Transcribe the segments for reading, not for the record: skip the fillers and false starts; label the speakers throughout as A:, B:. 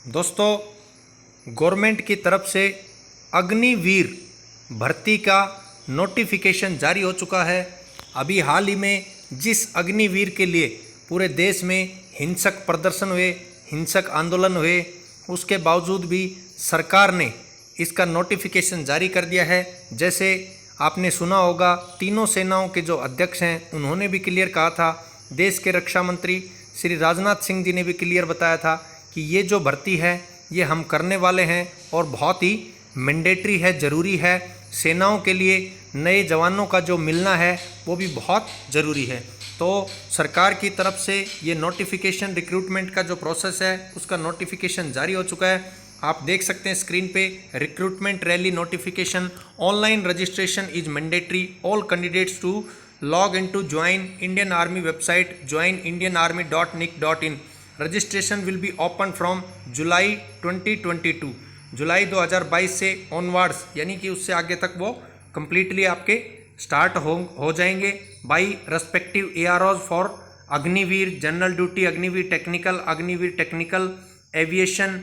A: दोस्तों, गवर्नमेंट की तरफ से अग्निवीर भर्ती का नोटिफिकेशन जारी हो चुका है। अभी हाल ही में जिस अग्निवीर के लिए पूरे देश में हिंसक प्रदर्शन हुए, हिंसक आंदोलन हुए, उसके बावजूद भी सरकार ने इसका नोटिफिकेशन जारी कर दिया है। जैसे आपने सुना होगा, तीनों सेनाओं के जो अध्यक्ष हैं उन्होंने भी क्लियर कहा था, देश के रक्षा मंत्री श्री राजनाथ सिंह जी ने भी क्लियर बताया था कि ये जो भर्ती है ये हम करने वाले हैं और बहुत ही मैंडेटरी है, ज़रूरी है। सेनाओं के लिए नए जवानों का जो मिलना है वो भी बहुत ज़रूरी है। तो सरकार की तरफ से ये नोटिफिकेशन, रिक्रूटमेंट का जो प्रोसेस है उसका नोटिफिकेशन जारी हो चुका है। आप देख सकते हैं स्क्रीन पे, recruitment rally notification, online registration is mandatory, all candidates to log in to join Indian Army website joinindianarmy.nic.in। Registration will be open from July 2022, July 2022 से ऑनवर्ड्स, यानी कि उससे आगे तक वो कम्प्लीटली आपके स्टार्ट हो जाएंगे by respective AROs for Agniveer, general duty Agniveer technical, aviation,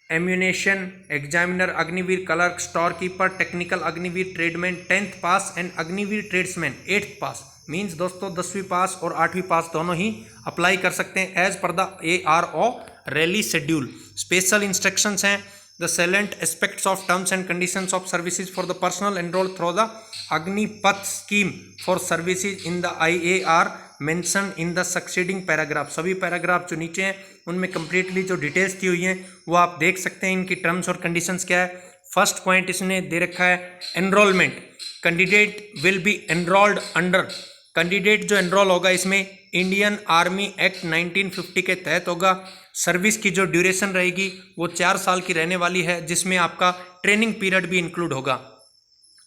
A: ammunition, examiner Agniveer, clerk, store keeper, technical Agniveer, tradesman, 10th pass and Agniveer tradesman 8th pass. Means दोस्तों 10वीं पास और 8वीं पास दोनों ही अप्लाई कर सकते हैं as per the ARO rally schedule. Special instructions हैं, the salient aspects of terms and conditions of services for the personnel enrolled through the Agnipath scheme for services in the IAR mention in the succeeding paragraph. सभी paragraph जो नीचे हैं उनमें completely जो details दी हुई हैं वो आप देख सकते हैं। इनकी टर्म्स और कंडीशंस क्या है। फर्स्ट पॉइंट इसने दे रखा है, enrolment, candidate will be enrolled under, candidate जो एनरोल होगा इसमें इंडियन आर्मी एक्ट 1950 के तहत होगा। सर्विस की जो ड्यूरेशन रहेगी वो 4 साल की रहने वाली है, जिसमें आपका ट्रेनिंग पीरियड भी इंक्लूड होगा।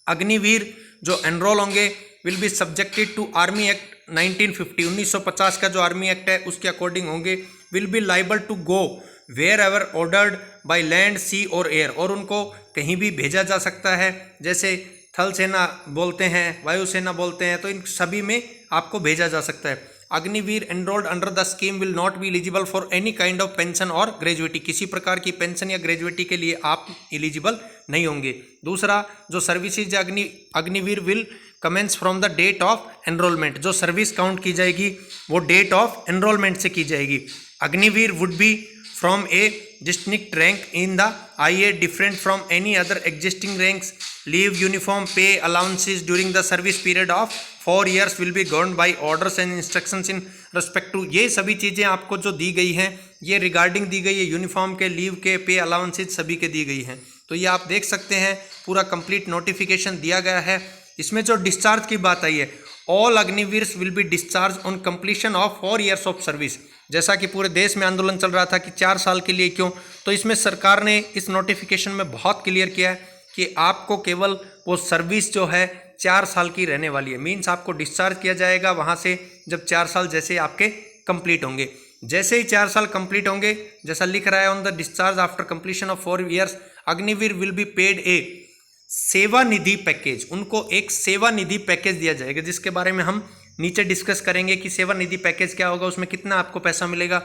A: अग्निवीर जो एनरोल होंगे will be subjected to Army Act 1950, 1950 का जो आर्मी एक्ट है उसके अकॉर्डिंग होंगे। Will be liable to go wherever ordered by land, sea और एयर, और उनको कहीं भी भेजा जा सकता है। जैसे थल सेना बोलते हैं, वायुसेना बोलते हैं, तो इन सभी में आपको भेजा जा सकता है। Agniveer enrolled under the scheme will not be eligible for any kind of pension और ग्रेजुएटी, किसी प्रकार की पेंशन या ग्रेजुएटी के लिए आप एलिजिबल नहीं होंगे। दूसरा, जो services Agniveer will commence from the date of enrolment, जो सर्विस काउंट की जाएगी वो डेट ऑफ एनरोलमेंट से की जाएगी। Agniveer would be from a distinct rank in the IA different from any other existing ranks, leave, uniform, pay, allowances during the service period of 4 years will be govern by orders and instructions in respect to. ये सभी चीज़ें आपको जो दी गई हैं ये regarding the गई है, यूनिफॉर्म के, लीव के, पे, अलाउंसेज सभी के दी गई हैं। तो ये आप देख सकते हैं पूरा कंप्लीट नोटिफिकेशन दिया गया है। इसमें जो डिस्चार्ज की बात आई है, all Agniveers will be discharge on completion of 4 years of service. जैसा कि पूरे देश में आंदोलन चल रहा था कि 4 साल के लिए क्यों, तो इसमें सरकार ने इस नोटिफिकेशन में बहुत क्लियर किया है कि आपको केवल वो सर्विस जो है 4 साल की रहने वाली है। मीन्स आपको डिस्चार्ज किया जाएगा वहाँ से जब 4 साल जैसे आपके कंप्लीट होंगे। जैसे ही 4 साल कंप्लीट होंगे, जैसा लिख रहा है, on the discharge after completion of 4 years Agniveer will be paid a Seva Nidhi package. उनको एक सेवा निधि पैकेज दिया जाएगा, जिसके बारे में हम नीचे डिस्कस करेंगे कि सेवा निधि पैकेज क्या होगा, उसमें कितना आपको पैसा मिलेगा।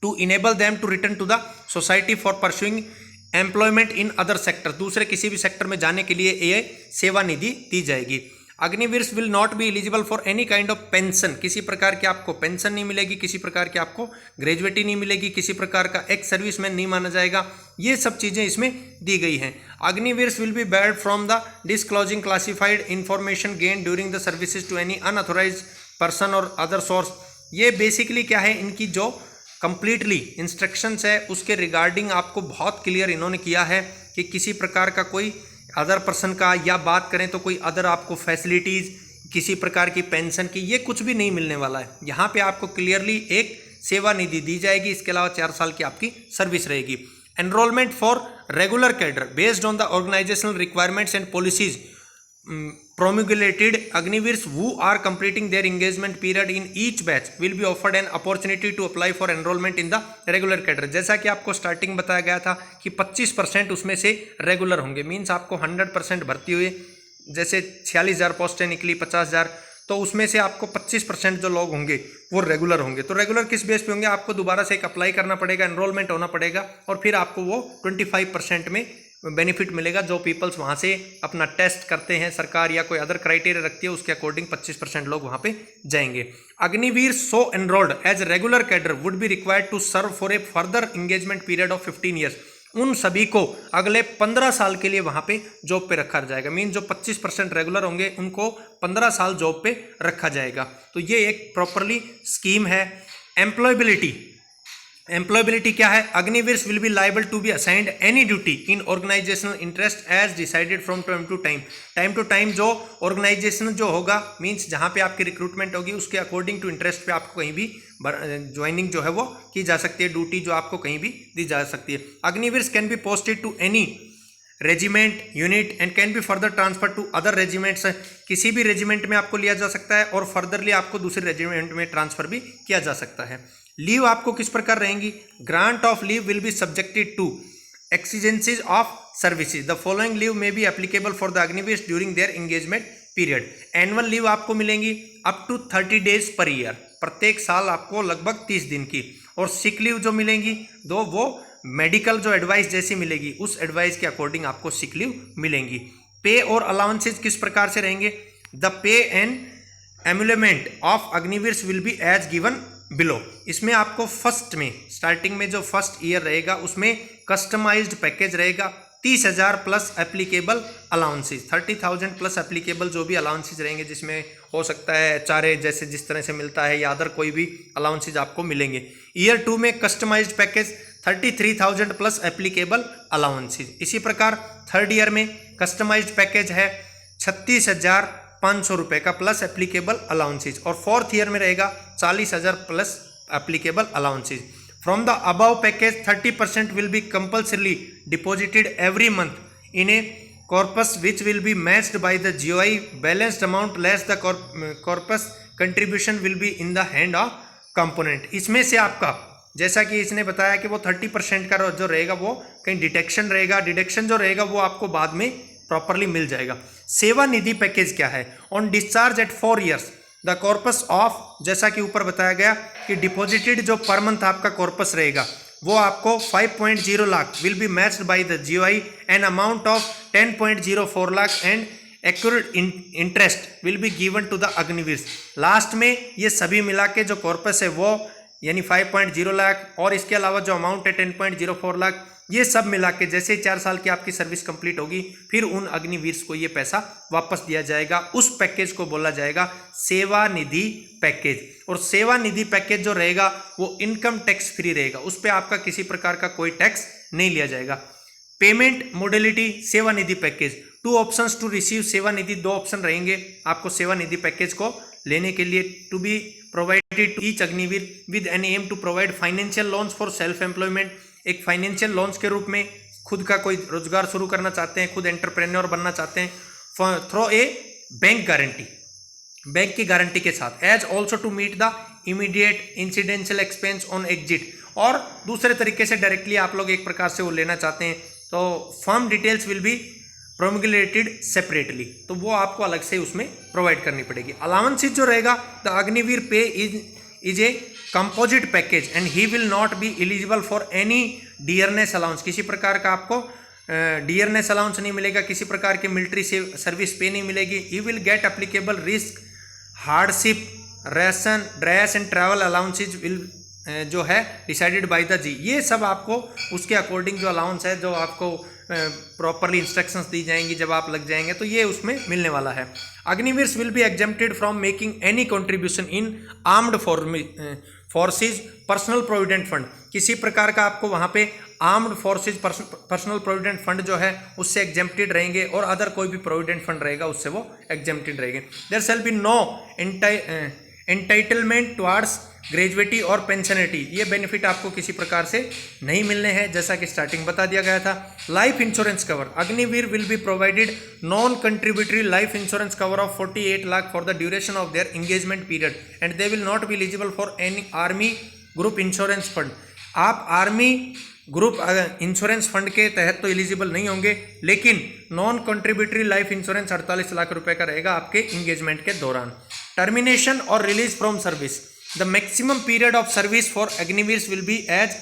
A: To enable them to return to the society for pursuing employment in other sector, दूसरे किसी भी सेक्टर में जाने के लिए ये सेवा निधि दी जाएगी। Agniveers will not be eligible for any kind of pension, किसी प्रकार की आपको पेंशन नहीं मिलेगी, किसी प्रकार की आपको ग्रेजुएटी नहीं मिलेगी, किसी प्रकार का एक्स सर्विसमैन नहीं माना जाएगा। ये सब चीज़ें इसमें दी गई हैं। Agniveers will be barred from the disclosing classified information gain during the services to any unauthorised person और अदर सोर्स। ये बेसिकली क्या है, इनकी जो कंप्लीटली इंस्ट्रक्शंस है उसके रिगार्डिंग आपको बहुत क्लियर इन्होंने किया है कि किसी प्रकार का कोई अदर पर्सन का, या बात करें तो कोई अदर आपको फैसिलिटीज़, किसी प्रकार की पेंशन की, ये कुछ भी नहीं मिलने वाला है। यहाँ पे आपको क्लियरली एक सेवा निधि दी जाएगी, इसके अलावा 4 साल की आपकी सर्विस रहेगी। Enrolment for regular cadre based on the organisational requirements and policies promulgated, Agniveers who are completing their engagement period in each batch will be offered an opportunity to apply for enrollment in the regular cadre। जैसा कि आपको starting बताया गया था कि 25% उसमें से regular होंगे। मीन्स आपको 100% भर्ती हुई, जैसे 46,000 पोस्टें निकली, 50,000, तो उसमें से आपको 25% जो लोग होंगे वो रेगुलर होंगे। तो रेगुलर किस बेस पे होंगे, आपको दोबारा से एक अप्लाई करना पड़ेगा, एनरोलमेंट होना पड़ेगा और फिर आपको वो 25% में बेनिफिट मिलेगा। जो पीपल्स वहाँ से अपना टेस्ट करते हैं, सरकार या कोई अदर क्राइटेरिया रखती है, उसके अकॉर्डिंग 25% लोग वहाँ पे जाएंगे। Agniveer so enrolled as regular cadre would be required to serve for a further engagement period of 15 years. उन सभी को अगले 15 साल के लिए वहाँ पे जॉब पे रखा जाएगा। मीन जो 25% रेगुलर होंगे उनको 15 साल जॉब पे रखा जाएगा। तो ये एक प्रॉपरली स्कीम है। एम्प्लॉयबिलिटी क्या है, Agniveers will be liable to be assigned any duty in organisational interest as decided from time to time. जो ऑर्गेनाइजेशन जो होगा, मीन्स जहाँ पे आपकी रिक्रूटमेंट होगी उसके अकॉर्डिंग टू इंटरेस्ट पे आपको कहीं भी ज्वाइनिंग जो है वो की जा सकती है, ड्यूटी जो आपको कहीं भी दी जा सकती है। Agniveers can be posted to any regiment unit and can be further transfer to other regiments. किसी भी रेजिमेंट में आपको लिया जा सकता है और फर्दरली आपको दूसरे रेजिमेंट में ट्रांसफर भी किया जा सकता है। लीव आपको किस प्रकार रहेंगी, grant of leave will be subjected to exigencies of services. The following leave may be applicable for the Agniveers during their engagement period. Annual leave आपको मिलेंगी up to 30 days per year, प्रत्येक साल आपको लगभग 30 दिन की। और सिक लीव जो मिलेंगी दो, वो मेडिकल जो एडवाइस जैसी मिलेगी उस एडवाइस के अकॉर्डिंग आपको सिक लीव मिलेंगी। पे और अलाउंसेज किस प्रकार से रहेंगे, the pay and emolument of Agniveers will be as given below. इसमें आपको फर्स्ट में स्टार्टिंग में जो फर्स्ट ईयर रहेगा उसमें कस्टमाइज्ड पैकेज रहेगा 30,000 plus applicable allowances, 30,000 plus applicable जो भी अलाउंसेज रहेंगे, जिसमें हो सकता है चारे जैसे जिस तरह से मिलता है या अदर कोई भी अलाउंसेज आपको मिलेंगे। ईयर 2 में customised package 33,000 plus applicable allowances. इसी प्रकार थर्ड ईयर में कस्टमाइज्ड पैकेज है 36,500 रुपये का प्लस एप्लीकेबल अलाउंसेज। और फोर्थ ईयर में रहेगा 40,000 plus applicable allowances. From the above package 30% will be compulsorily deposited every month in a corpus which will be matched by the GOI. Balanced amount less the corpus contribution will be in the hand of component. इसमें से आपका जैसा कि इसने बताया कि वो 30% का जो रहेगा वो कहीं डिटेक्शन रहेगा, डिडक्शन जो रहेगा वो आपको बाद में प्रॉपरली मिल जाएगा। सेवा निधि पैकेज क्या है, on discharge eight 4 years the corpus of, जैसा कि ऊपर बताया गया कि डिपॉजिटेड जो पर मंथ आपका कॉर्पस रहेगा वो आपको 5.0 lakh will be matched by the GOI an amount of 10.04 lakh and accurate interest will be given to the Agniveers. Last में ये सभी मिला के जो कॉर्पस है वो यानी 5.0 लाख और इसके अलावा जो अमाउंट है 10.04 लाख, ये सब मिला के जैसे 4 साल की आपकी सर्विस कंप्लीट होगी फिर उन अग्निवीर्स को ये पैसा वापस दिया जाएगा। उस पैकेज को बोला जाएगा सेवा निधि पैकेज। और सेवा निधि पैकेज जो रहेगा वो इनकम टैक्स फ्री रहेगा, उस पर आपका किसी प्रकार का कोई टैक्स नहीं लिया जाएगा। पेमेंट मोडेलिटी सेवा Nidhi package, 2 options to receive सेवा निधि, 2 ऑप्शन रहेंगे आपको सेवा निधि पैकेज को लेने के लिए। To be provided to each Agniveer with an aim to provide financial loans for self employment. एक फाइनेंशियल लोन्स के रूप में खुद का कोई रोजगार शुरू करना चाहते हैं, खुद एंटरप्रेन्योर बनना चाहते हैं, through a bank guarantee, bank की गारंटी के साथ। As also to meet the immediate incidental expense on exit, और दूसरे तरीके से डायरेक्टली आप लोग एक प्रकार से वो लेना चाहते हैं तो firm details will be promulgated separately, तो वो आपको अलग से उसमें प्रोवाइड करनी पड़ेगी। अलाउंसेज जो रहेगा, द अग्निवीर पे is a composite package and he will not be eligible for any dearness allowance. किसी प्रकार का आपको डियरनेस अलाउंस नहीं मिलेगा, किसी प्रकार की मिलिट्री से सर्विस पे नहीं मिलेगी। He will get applicable risk, hardship, ration, dress and travel allowances will जो है डिसाइडेड बाय द जी। ये सब आपको उसके अकॉर्डिंग जो अलाउंस है, जो आपको प्रॉपरली इंस्ट्रक्शंस दी जाएंगी जब आप लग जाएंगे, तो ये उसमें मिलने वाला है। Agniveers will be exempted from making any contribution in armed forces personnel provident fund. किसी प्रकार का आपको वहाँ पे armed forces personnel provident fund जो है उससे एग्जेम्प्टेड रहेंगे, और अदर कोई भी प्रोविडेंट फंड रहेगा उससे वो एग्जेम्प्टेड रहेंगे। There shall be no entitlement towards gratuity और पेंशनिटी, ये बेनिफिट आपको किसी प्रकार से नहीं मिलने हैं, जैसा कि स्टार्टिंग बता दिया गया था। Life insurance cover, Agniveer will be provided non contributory life insurance cover of 48 lakh for the duration of their engagement period and they will not be eligible for any army group insurance fund. आप army group insurance fund के तहत तो eligible नहीं होंगे, लेकिन non contributory life insurance 48 lakh रुपए का रहेगा आपके इंगेजमेंट के दौरान। टर्मिनेशन और release from service, the maximum period of service for Agniveer will be as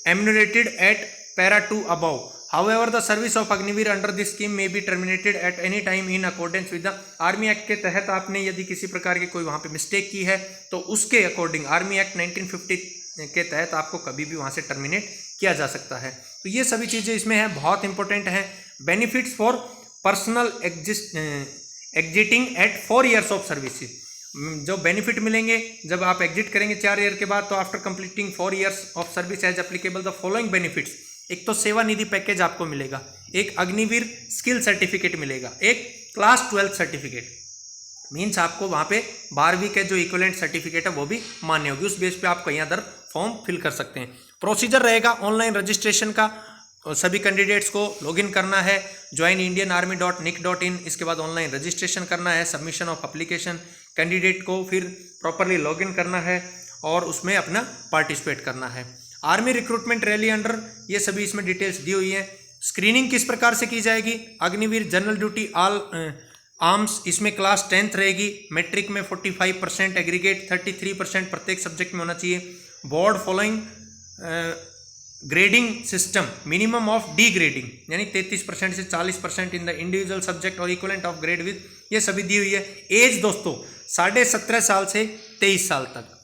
A: enumerated at para 2 above. However, the service of Agniveer under this scheme may be terminated at any time in accordance with the army act के तहत आपने यदि किसी प्रकार की कोई वहाँ पे मिस्टेक की है तो उसके अकॉर्डिंग आर्मी एक्ट 1950 के तहत आपको कभी भी वहाँ से टर्मिनेट किया जा सकता है। तो ये सभी चीज़ें इसमें हैं, बहुत इंपॉर्टेंट हैं। Benefits for personnel exiting at 4 years of service, जो बेनिफिट मिलेंगे जब आप एग्जिट करेंगे 4 ईयर के बाद, तो after completing 4 years of service as applicable the following benefits. एक तो सेवा निधि पैकेज आपको मिलेगा, एक अग्निवीर स्किल सर्टिफिकेट मिलेगा, एक क्लास 12 सर्टिफिकेट, मीन्स आपको वहाँ पे 12वीं के जो इक्विवेलेंट सर्टिफिकेट है वो भी मान्य होगी, उस बेस पे आप कहीं अदर फॉर्म फिल कर सकते हैं। प्रोसीजर रहेगा ऑनलाइन रजिस्ट्रेशन का, सभी कैंडिडेट्स को लॉगिन करना है joinindianarmy.nic.in, इसके बाद ऑनलाइन रजिस्ट्रेशन करना है, सबमिशन ऑफ एप्लीकेशन, कैंडिडेट को फिर प्रॉपरली लॉगिन करना है और उसमें अपना पार्टिसिपेट करना है। आर्मी रिक्रूटमेंट रैली अंडर, ये सभी इसमें डिटेल्स दी हुई है। स्क्रीनिंग किस प्रकार से की जाएगी, Agniveer general duty all arms, इसमें क्लास 10th रहेगी, मैट्रिक में 45% एग्रीगेट, 33% प्रत्येक सब्जेक्ट में होना चाहिए। Board following grading system, minimum of D grading यानी 33% से 40% इन द इंडिविजुअल सब्जेक्ट और इक्वलेंट ऑफ ग्रेड विद, ये सभी दी हुई है। एज दोस्तों 17.5 साल से 23 साल तक।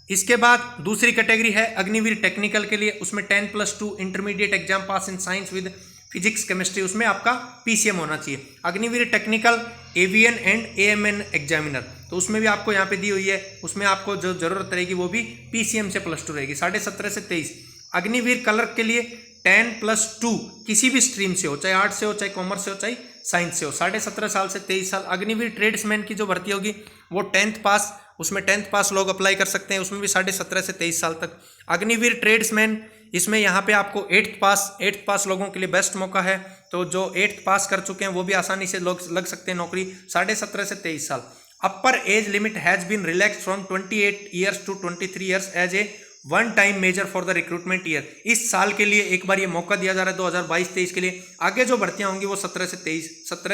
A: इसके बाद दूसरी कैटेगरी है अग्निवीर टेक्निकल के लिए, उसमें 10+2 intermediate exam pass in science with physics chemistry, उसमें आपका पीसीएम होना चाहिए। Agniveer technical avian and AMN examiner, तो उसमें भी आपको यहाँ पे दी हुई है, उसमें आपको जो जरूरत रहेगी वो भी पीसीएम से +2 रहेगी, 17.5 से 23। अग्निवीर क्लर्क के लिए 10+2 किसी भी स्ट्रीम से हो, चाहे आर्ट से हो, चाहे कॉमर्स से हो, चाहे साइंस से हो, 17.5 साल से 23 साल। अग्निवीर ट्रेड्समैन की जो भर्ती होगी वो 10th पास, उसमें 10th पास लोग अप्लाई कर सकते हैं, उसमें भी 17.5 से 23 साल तक। अग्निवीर ट्रेड्समैन, इसमें यहाँ पे आपको 8th पास लोगों के लिए बेस्ट मौका है, तो जो 8th पास कर चुके हैं वो भी आसानी से लोग लग सकते हैं नौकरी, 17.5 से 23 साल। Upper age limit has been relax from 28 years to 23 years as a one time measure for the recruitment year. इस साल के लिए एक बार ये मौका दिया जा रहा है 2022-23 के लिए। आगे जो भर्तियां होंगी वो 17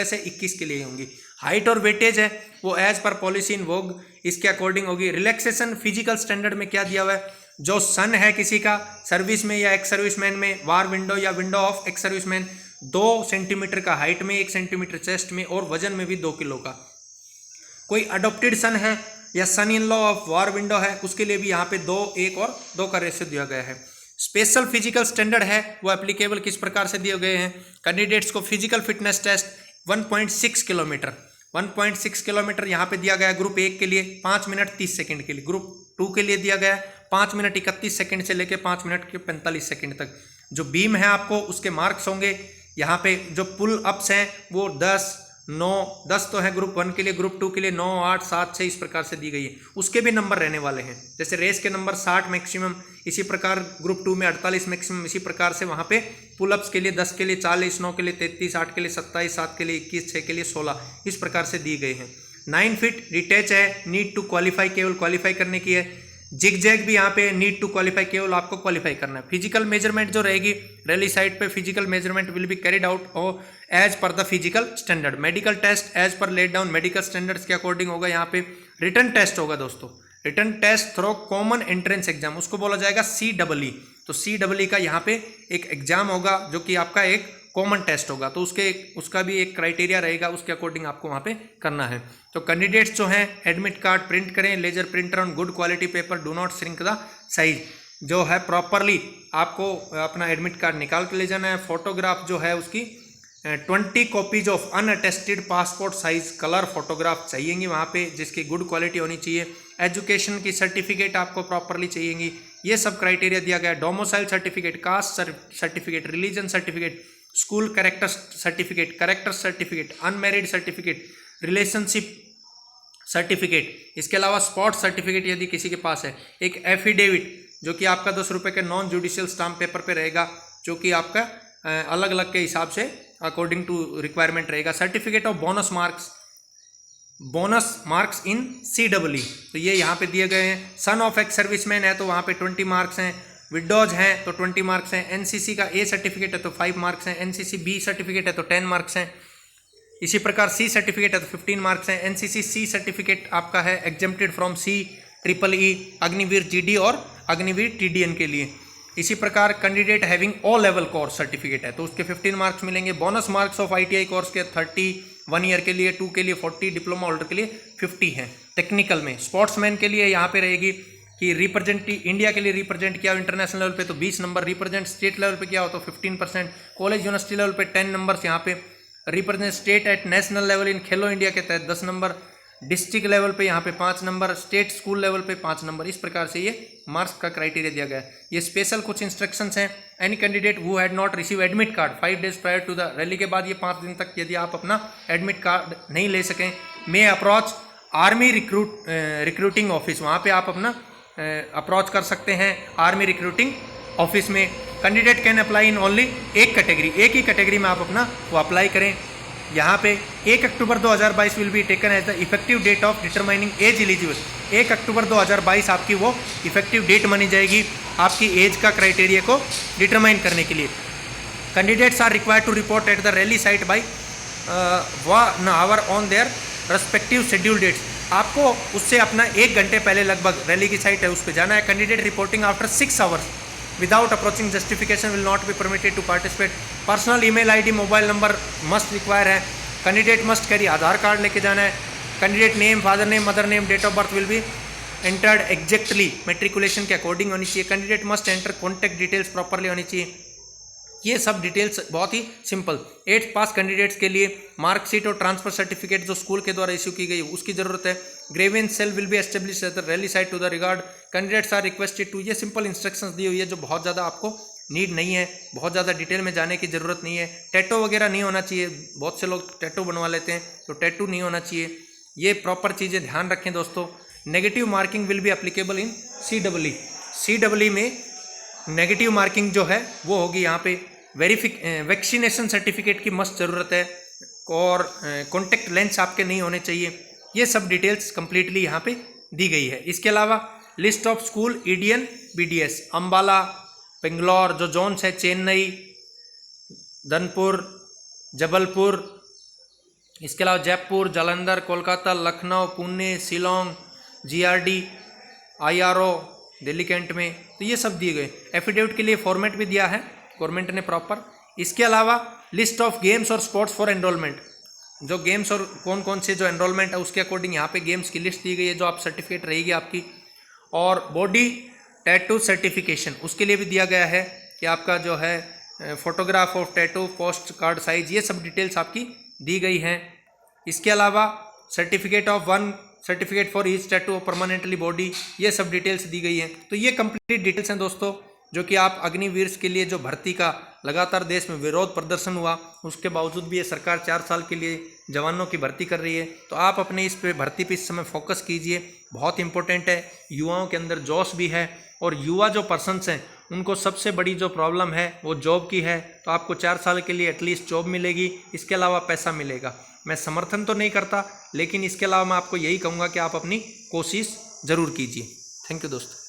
A: से 21 के लिए होंगी। हाइट और वेटेज है वो एज पर पॉलिसी इन वोग इसके अकॉर्डिंग होगी। रिलैक्सेशन फिजिकल स्टैंडर्ड में क्या दिया हुआ है, जो सन है किसी का सर्विस में या एक्स सर्विसमैन में, वार विंडो या window of ex serviceman, 2 centimetre का हाइट में, 1 सेंटीमीटर चेस्ट में और वजन में भी 2 किलो का। कोई अडॉप्टेड सन है या son in law of war widow है, उसके लिए भी यहाँ पे 2, 1 और 2 का रेशियो दिया गया है। स्पेशल फिजिकल स्टैंडर्ड है वो एप्लीकेबल किस प्रकार से दिए गए हैं, कैंडिडेट्स को फिजिकल फिटनेस टेस्ट 1.6 किलोमीटर यहाँ पे दिया गया है ग्रुप 1 के लिए 5 मिनट 30 सेकंड के लिए, ग्रुप 2 के लिए दिया गया है 5 मिनट 31 सेकंड से लेकर 5 मिनट के 45 सेकंड तक। जो बीम है आपको उसके मार्क्स होंगे यहाँ पे। जो पुल अप्स हैं वो 10, 9, 10 तो है ग्रुप 1 के लिए, ग्रुप 2 के लिए 9, 8, 7, 6 इस प्रकार से दी गई है। उसके भी नंबर रहने वाले हैं, जैसे रेस के नंबर 60 मैक्सिमम, इसी प्रकार ग्रुप 2 में 48 मैक्सिमम, इसी प्रकार से वहाँ पे पुलअप्स के लिए 10 के लिए 40, 9 के लिए 33, 8 के लिए 27, 7 के लिए 21, 6 के लिए 16, इस प्रकार से दी गई हैं। 9 फीट डिटैच है, नीड टू क्वालिफाई, केवल क्वालिफाई करने की है। जिग जैग भी यहाँ पे नीड टू क्वालिफाई, केवल आपको क्वालिफाई करना है। फिजिकल मेजरमेंट जो रहेगी रैली साइट पे, physical measurement will be carried out और as per the physical standard. Medical test as per laid down medical standards के अकॉर्डिंग होगा। यहाँ पे रिटर्न टेस्ट होगा दोस्तों, written test through common entrance exam, उसको बोला जाएगा CEE। तो CEE का यहाँ पे एक एग्जाम होगा जो कि आपका एक कॉमन टेस्ट होगा, तो उसका भी एक क्राइटेरिया रहेगा, उसके अकॉर्डिंग आपको वहाँ पे करना है। तो कैंडिडेट्स जो हैं एडमिट कार्ड प्रिंट करें, laser printer on good quality paper, do not shrink the size, जो है प्रॉपरली आपको अपना एडमिट कार्ड निकाल के ले जाना है। फोटोग्राफ जो है उसकी 20 copies of unattested passport size colour photograph चाहिएंगी वहाँ पे, जिसकी गुड क्वालिटी होनी चाहिए। एजुकेशन की सर्टिफिकेट आपको प्रॉपरली चाहिएंगी, ये सब क्राइटेरिया दिया गया है। Domicile certificate, caste certificate, religion certificate, school character certificate, unmarried certificate, relationship certificate, इसके अलावा स्पॉट सर्टिफिकेट यदि किसी के पास है। एक एफिडेविट जो कि आपका 10 रुपये के नॉन जुडिशियल स्टाम्प पेपर पे रहेगा, जो कि आपका अलग अलग के हिसाब से अकॉर्डिंग टू रिक्वायरमेंट रहेगा। Certificate of bonus marks in CEE, तो ये यहाँ पे दिए गए हैं। सन ऑफ एक्स सर्विसमैन है तो वहाँ पे 20 मार्क्स हैं। विडोज हैं तो 20 मार्क्स हैं। NCC का A सर्टिफिकेट है तो 5 मार्क्स हैं। NCC B सर्टिफिकेट है तो 10 मार्क्स हैं। इसी प्रकार सी सर्टिफिकेट है तो 15 मार्क्स हैं। एनसीसी सी सर्टिफिकेट आपका है exempted from C EEE, Agniveer GD और अग्निवीर TDN के लिए। इसी प्रकार candidate having all level course certificate है तो उसके 15 मार्क्स मिलेंगे। Bonus marks of ITI course के 30 1 ईयर के लिए, 2 के लिए 40, डिप्लोमा होल्डर के लिए 50 हैं। टेक्निकल में स्पोर्ट्समैन के लिए यहाँ पे रहेगी कि रिप्रेजेंट इंडिया के लिए रिप्रेजेंट किया हो इंटरनेशनल लेवल पे तो 20 नंबर, रिप्रेजेंट स्टेट लेवल पे किया हो तो 15%, कॉलेज यूनिवर्सिटी लेवल पे 10 नंबर्स यहाँ पे, represent state at national level in Khelo India के तहत 10 नंबर, डिस्ट्रिक्ट लेवल पे यहाँ पे 5 नंबर, स्टेट स्कूल लेवल पे 5 नंबर। इस प्रकार से ये मार्क्स का क्राइटेरिया दिया गया है। ये स्पेशल कुछ इंस्ट्रक्शंस हैं। Any candidate who had not receive admit card 5 days prior to the rally के बाद ये 5 दिन तक यदि आप अपना एडमिट कार्ड नहीं ले सकें, मे अप्रोच आर्मी रिक्रूटिंग ऑफिस, वहाँ पे आप अपना अप्रोच कर सकते हैं आर्मी रिक्रूटिंग ऑफिस में। Candidate can apply in only एक कैटेगरी, एक ही कैटेगरी में आप अपना वो अप्लाई करें। यहाँ पे 1 October 2022 will be taken as the effective date of determining age eligible. 1 October 2022 आपकी वो इफेक्टिव डेट मानी जाएगी आपकी एज का क्राइटेरिया को डिटरमाइन करने के लिए। Candidates are required to report at the rally site by 1 hour on their respective schedule dates. आपको उससे अपना 1 घंटे पहले लगभग रैली की साइट है उस पर जाना है। Candidate reporting after 6 hours without approaching justification will not be permitted to participate. Personal email ID mobile number must require है। Candidate must carry Aadhaar card लेके जाना है। Candidate name, father name, mother name, date of birth will be entered exactly matriculation के according होनी चाहिए। Candidate must enter contact details properly होनी चाहिए। ये सब डिटेल्स बहुत ही सिंपल। 8th पास कैंडिडेट्स के लिए मार्कशीट और ट्रांसफर सर्टिफिकेट जो स्कूल के द्वारा इश्यू की गई उसकी जरूरत है। Grievance cell will be establish at the rally site to the regard candidates are requested to. ये सिंपल इंस्ट्रक्शंस दी हुई है जो बहुत ज़्यादा आपको नीड नहीं है, बहुत ज़्यादा डिटेल में जाने की ज़रूरत नहीं है। टैटू वगैरह नहीं होना चाहिए, बहुत से लोग टैटू बनवा लेते हैं तो टैटू नहीं होना चाहिए। ये प्रॉपर चीज़ें ध्यान रखें दोस्तों। Negative marking will be applicable in CEE में नेगेटिव मार्किंग जो है वो होगी यहाँ पे। वैक्सीनेशन सर्टिफिकेट की मस्त ज़रूरत है और कॉन्टैक्ट लेंस आपके नहीं होने चाहिए। ये सब डिटेल्स कंप्लीटली यहाँ पे दी गई है। इसके अलावा list of school EDN BDS Ambala, Bangalore जो जोन्स है, चेन्नई, धनपुर, जबलपुर, इसके अलावा Jaipur, Jalandhar, Kolkata, Lucknow, Pune, Shillong, GRD, IRO Delhi Cantt में, तो ये सब दिए गए। एफिडेविट के लिए फॉर्मेट भी दिया है गवर्नमेंट ने प्रॉपर। इसके अलावा लिस्ट ऑफ गेम्स और स्पोर्ट्स फॉर एनरोलमेंट, जो गेम्स और कौन कौन से जो एनरोलमेंट है उसके अकॉर्डिंग यहाँ पे गेम्स की लिस्ट दी गई है जो आप सर्टिफिकेट रहेगी आपकी। और बॉडी टैटू सर्टिफिकेशन उसके लिए भी दिया गया है कि आपका जो है photograph of tattoo, post card size, ये सब डिटेल्स आपकी दी गई हैं। इसके अलावा certificate for each tattoo permanently body, ये सब डिटेल्स दी गई हैं। तो ये कंप्लीट डिटेल्स हैं दोस्तों जो कि आप अग्निवीर के लिए जो भर्ती का लगातार देश में विरोध प्रदर्शन हुआ उसके बावजूद भी ये सरकार 4 साल के लिए जवानों की भर्ती कर रही है। तो आप अपने इस पे भर्ती पे इस समय फोकस कीजिए, बहुत इंपॉर्टेंट है। युवाओं के अंदर जोश भी है और युवा जो पर्सन्स हैं उनको सबसे बड़ी जो प्रॉब्लम है वो जॉब की है। तो आपको 4 साल के लिए एटलीस्ट जॉब मिलेगी, इसके अलावा पैसा मिलेगा। मैं समर्थन तो नहीं करता लेकिन इसके अलावा मैं आपको यही कहूँगा कि आप अपनी कोशिश ज़रूर कीजिए। थैंक यू दोस्तों।